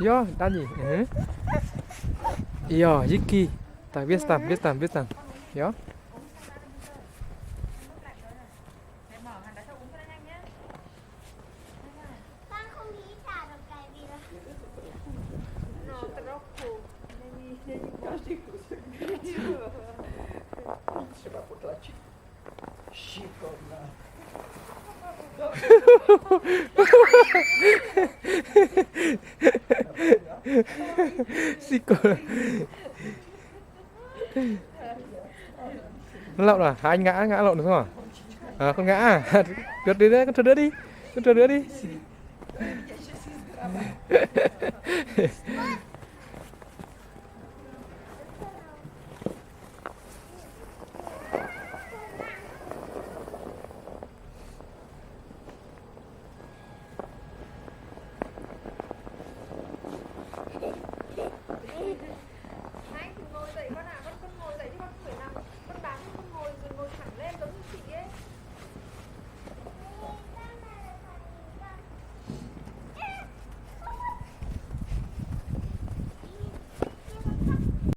Yo, Dani. Yo, Yiki. Tak biết tam. Yo. Con không nghĩ trả được cái gì đâu. No, troppo. Trzeba potlačiť šikovná. Xích cô. Nó lộn à? Hai anh ngã lộn được không à? À con ngã à? Trượt đi đấy, con trượt nữa đi. Con trượt nữa đi.